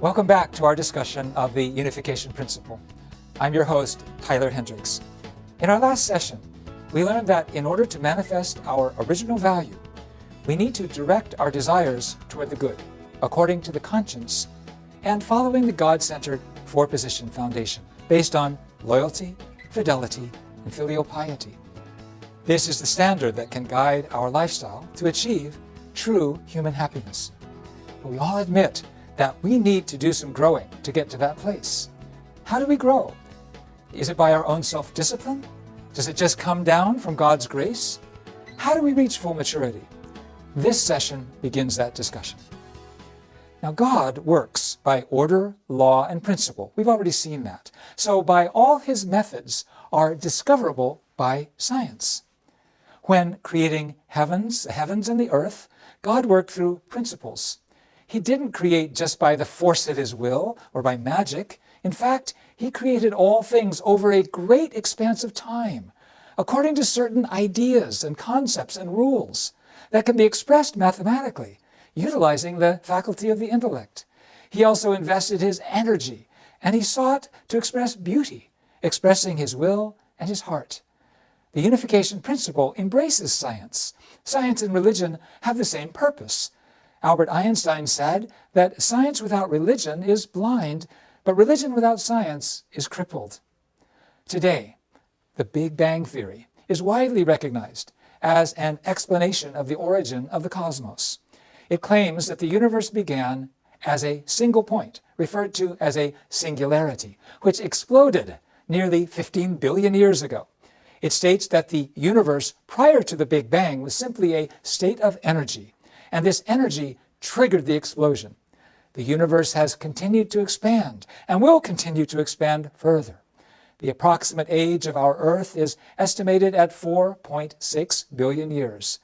Welcome back to our discussion of the unification principle. I'm your host, Tyler Hendricks. In our last session, we learned that in order to manifest our original value, we need to direct our desires toward the good, according to the conscience, and following the God-centered four-position foundation, based on loyalty, fidelity, and filial piety. This is the standard that can guide our lifestyle to achieve true human happiness. But we all admit that we need to do some growing to get to that place. How do we grow? Is it by our own self-discipline? Does it just come down from God's grace? How do we reach full maturity? This session begins that discussion. Now, God works by order, law, and principle. We've already seen that. So by all his methods are discoverable by science. When creating the heavens and the earth, God worked through principles. He didn't create just by the force of his will or by magic. In fact, he created all things over a great expanse of time, according to certain ideas and concepts and rules that can be expressed mathematically, utilizing the faculty of the intellect. He also invested his energy, and he sought to express beauty, expressing his will and his heart. The unification principle embraces science. Science and religion have the same purpose. Albert Einstein said that science without religion is blind, but religion without science is crippled. Today, the Big Bang Theory is widely recognized as an explanation of the origin of the cosmos. It claims that the universe began as a single point, referred to as a singularity, which exploded nearly 15 billion years ago. It states that the universe prior to the Big Bang was simply a state of energy, and this energy triggered the explosion. The universe has continued to expand and will continue to expand further. The approximate age of our Earth is estimated at 4.6 billion years.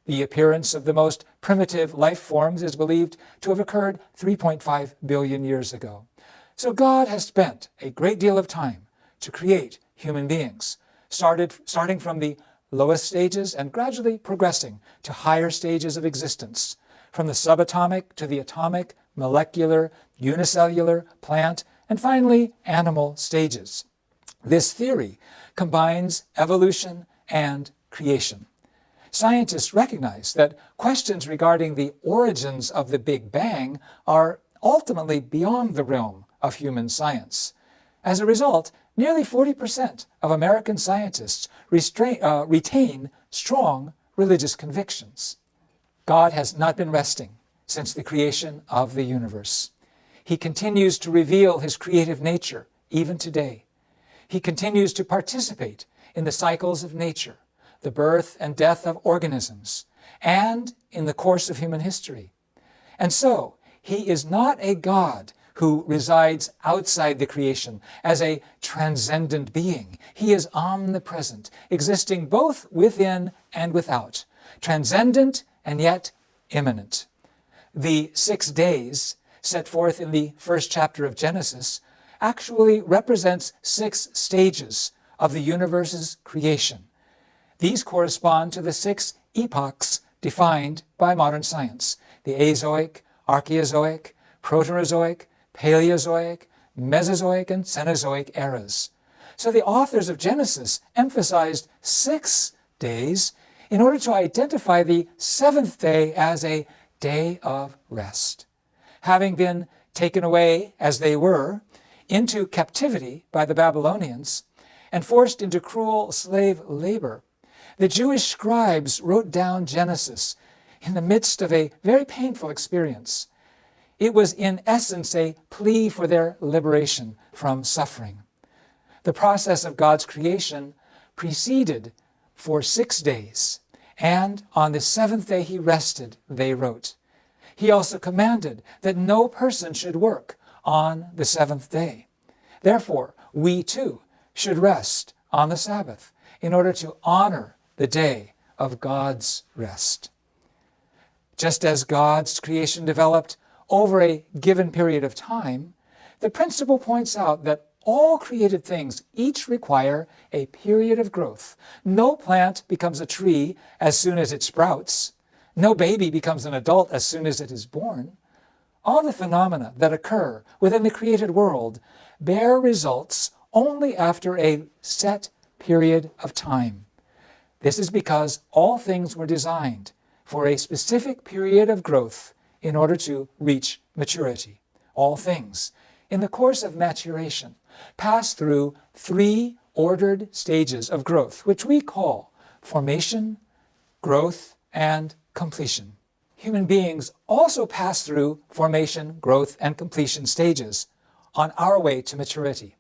The appearance of the most primitive life forms is believed to have occurred 3.5 billion years ago. So God has spent a great deal of time to create human beings, starting from the lowest stages and gradually progressing to higher stages of existence, from the subatomic to the atomic, molecular, unicellular, plant, and finally animal stages. This theory combines evolution and creation. Scientists recognize that questions regarding the origins of the Big Bang are ultimately beyond the realm of human science. As a result, nearly 40% of American scientists retain strong religious convictions. God has not been resting since the creation of the universe. He continues to reveal his creative nature even today. He continues to participate in the cycles of nature, the birth and death of organisms, and in the course of human history. And so, he is not a God who resides outside the creation as a transcendent being. He is omnipresent, existing both within and without, transcendent and yet immanent. The 6 days set forth in the first chapter of Genesis actually represents 6 stages of the universe's creation. These correspond to the 6 epochs defined by modern science: the Azoic, Archaeozoic, Proterozoic, Paleozoic, Mesozoic, and Cenozoic eras. So the authors of Genesis emphasized 6 days in order to identify the 7th day as a day of rest. Having been taken away, as they were, into captivity by the Babylonians and forced into cruel slave labor, the Jewish scribes wrote down Genesis in the midst of a very painful experience. It was in essence a plea for their liberation from suffering. The process of God's creation proceeded for 6 days, and on the 7th day he rested, they wrote. He also commanded that no person should work on the 7th day. Therefore, we too should rest on the Sabbath in order to honor the day of God's rest. Just as God's creation developed over a given period of time, the principle points out that all created things each require a period of growth. No plant becomes a tree as soon as it sprouts. No baby becomes an adult as soon as it is born. All the phenomena that occur within the created world bear results only after a set period of time. This is because all things were designed for a specific period of growth in order to reach maturity. All things, in the course of maturation, pass through 3 ordered stages of growth, which we call formation, growth, and completion. Human beings also pass through formation, growth, and completion stages on our way to maturity.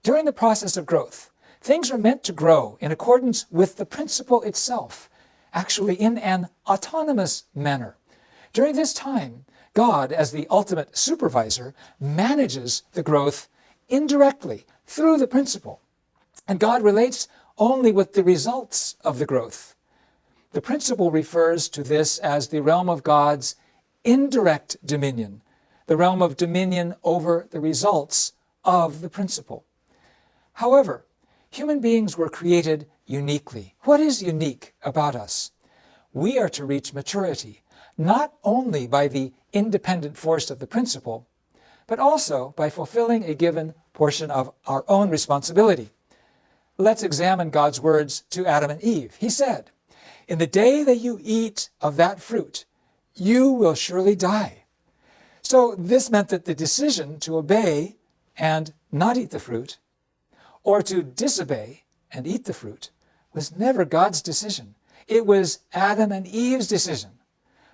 During the process of growth, things are meant to grow in accordance with the principle itself, actually in an autonomous manner. During this time, God, as the ultimate supervisor, manages the growth indirectly through the principle, and God relates only with the results of the growth. The principle refers to this as the realm of God's indirect dominion, the realm of dominion over the results of the principle. However, human beings were created uniquely. What is unique about us? We are to reach maturity, not only by the independent force of the principle, but also by fulfilling a given portion of our own responsibility. Let's examine God's words to Adam and Eve. He said, "In the day that you eat of that fruit, you will surely die." So this meant that the decision to obey and not eat the fruit, or to disobey and eat the fruit, was never God's decision. It was Adam and Eve's decision.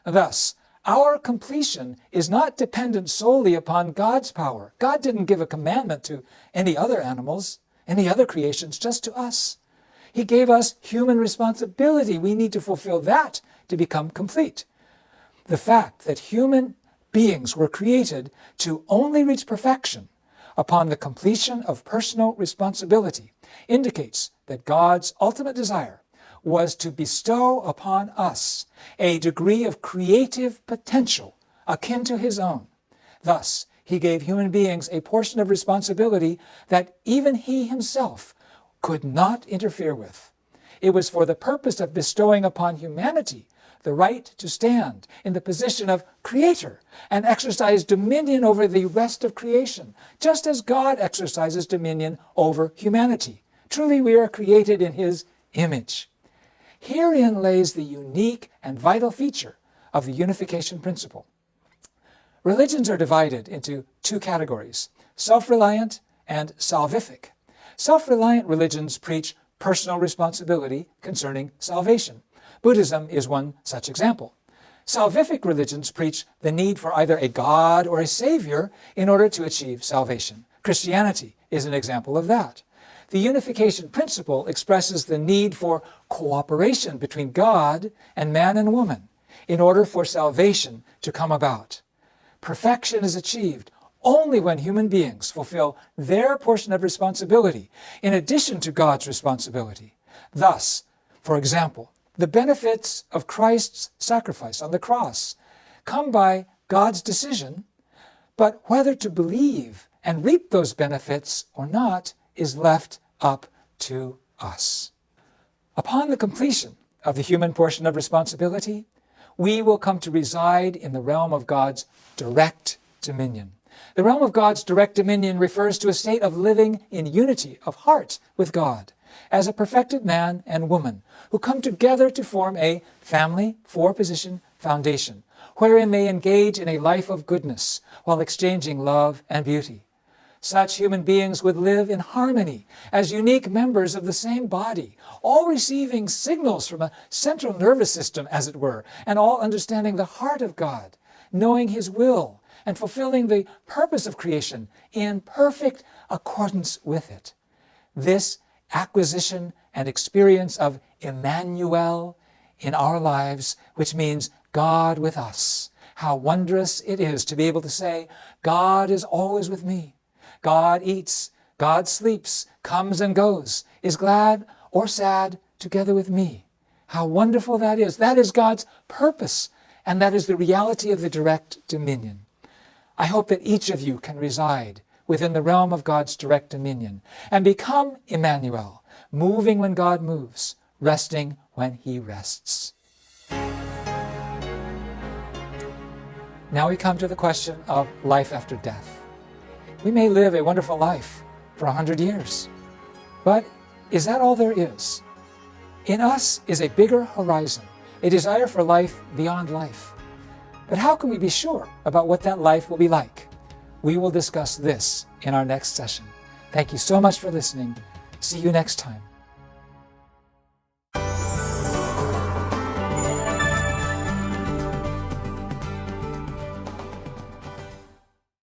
Thus, our completion is not dependent solely upon God's power. God didn't give a commandment to any other animals, any other creations, just to us. He gave us human responsibility. We need to fulfill that to become complete. The fact that human beings were created to only reach perfection upon the completion of personal responsibility indicates that God's ultimate desire was to bestow upon us a degree of creative potential akin to his own. Thus, he gave human beings a portion of responsibility that even he himself could not interfere with. It was for the purpose of bestowing upon humanity the right to stand in the position of creator and exercise dominion over the rest of creation, just as God exercises dominion over humanity. Truly, we are created in his image. Herein lays the unique and vital feature of the unification principle. Religions are divided into 2 categories, self-reliant and salvific. Self-reliant religions preach personal responsibility concerning salvation. Buddhism is one such example. Salvific religions preach the need for either a God or a Savior in order to achieve salvation. Christianity is an example of that. The unification principle expresses the need for cooperation between God and man and woman in order for salvation to come about. Perfection is achieved only when human beings fulfill their portion of responsibility in addition to God's responsibility. Thus, for example, the benefits of Christ's sacrifice on the cross come by God's decision, but whether to believe and reap those benefits or not is left up to us. Upon the completion of the human portion of responsibility, we will come to reside in the realm of God's direct dominion. The realm of God's direct dominion refers to a state of living in unity of heart with God, as a perfected man and woman who come together to form a family 4-position foundation, wherein they engage in a life of goodness while exchanging love and beauty. Such human beings would live in harmony as unique members of the same body, all receiving signals from a central nervous system, as it were, and all understanding the heart of God, knowing his will, and fulfilling the purpose of creation in perfect accordance with it. This acquisition and experience of Emmanuel in our lives, which means God with us. How wondrous it is to be able to say, God is always with me. God eats, God sleeps, comes and goes, is glad or sad together with me. How wonderful that is. That is God's purpose, and that is the reality of the direct dominion. I hope that each of you can reside within the realm of God's direct dominion and become Emmanuel, moving when God moves, resting when he rests. Now we come to the question of life after death. We may live a wonderful life for 100 years, but is that all there is? In us is a bigger horizon, a desire for life beyond life. But how can we be sure about what that life will be like? We will discuss this in our next session. Thank you so much for listening. See you next time.